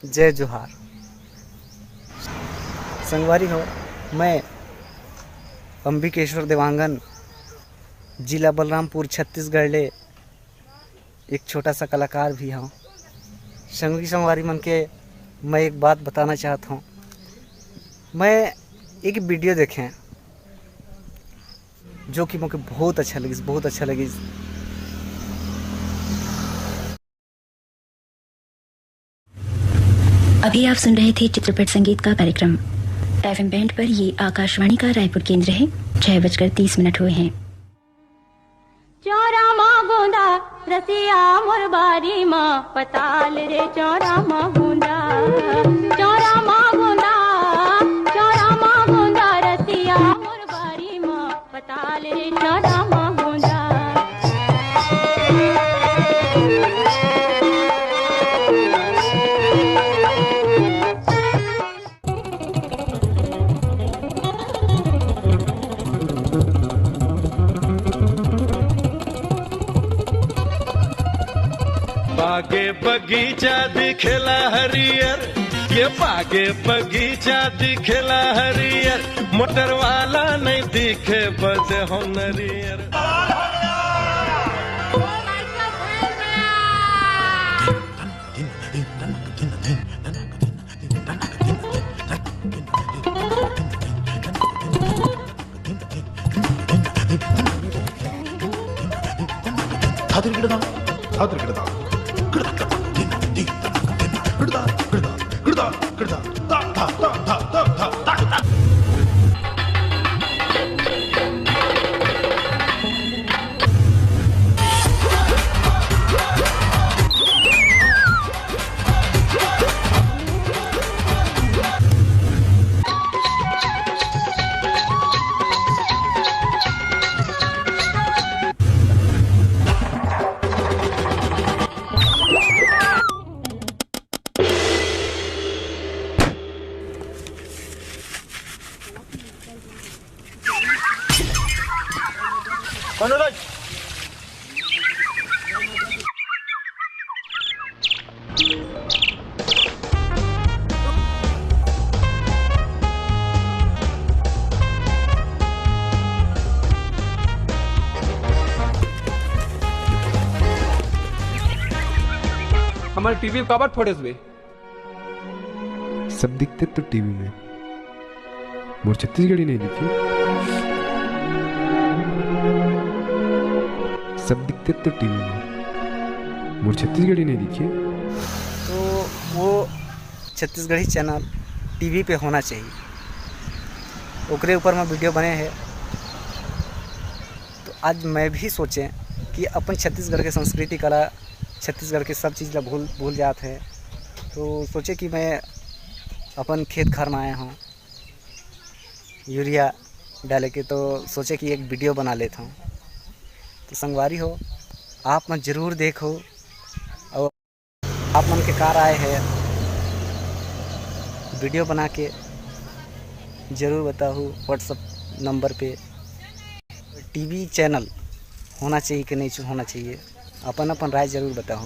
जय जोहार। संगवारी हो, मैं अंबिकेश्वर देवांगन, जिला बलरामपुर, छत्तीसगढ़ ले एक छोटा सा कलाकार भी हूँ। संगवारी मन के मैं एक बात बताना चाहता हूँ। मैं एक वीडियो देखें जो कि मुझे बहुत अच्छा लगी। अभी आप सुन रहे थे चित्रपट संगीत का कार्यक्रम एफएम बैंड पर। ये आकाशवाणी का रायपुर केंद्र है। 6:30 हुए हैं। चौरा माँ गोंदा रसिया मोर बारी माँ पताल रे चौरा माँ गोंदा, चौरा माँ गोंदा, चौरा माँ गोंदा रसिया मोर बारी माँ पताल रे चौरा माँ गोंदा। बागे बगीचा दिखेला हरियर, ये बागे बगीचा दिखेला हरियर, मोटर वाला नहीं दिखे बस हो नरियर। हमारे टीवी कवर फोड़े हुए सब दिखते तो टीवी में, मोर छत्तीसगढ़ी नहीं दिखी। सब दिखते तो टीवी में, मोर छत्तीसगढ़ी नहीं दिखी। तो वो छत्तीसगढ़ी चैनल टीवी पे होना चाहिए, ओकरे ऊपर में वीडियो बने हैं। तो आज मैं भी सोचें कि अपन छत्तीसगढ़ के संस्कृति कला, छत्तीसगढ़ के सब चीज़ ला भूल जाते हैं। तो सोचे कि मैं अपन खेत खार में आया हूँ यूरिया डाले के, तो सोचे कि एक वीडियो बना लेता हूँ। तो संगवारी हो, आप मन ज़रूर देखो और आप मन के कार आए हैं वीडियो बना के ज़रूर बताओ व्हाट्सएप नंबर पे। टीवी चैनल होना चाहिए कि नहीं होना चाहिए, अपन राय ज़रूर बताओ।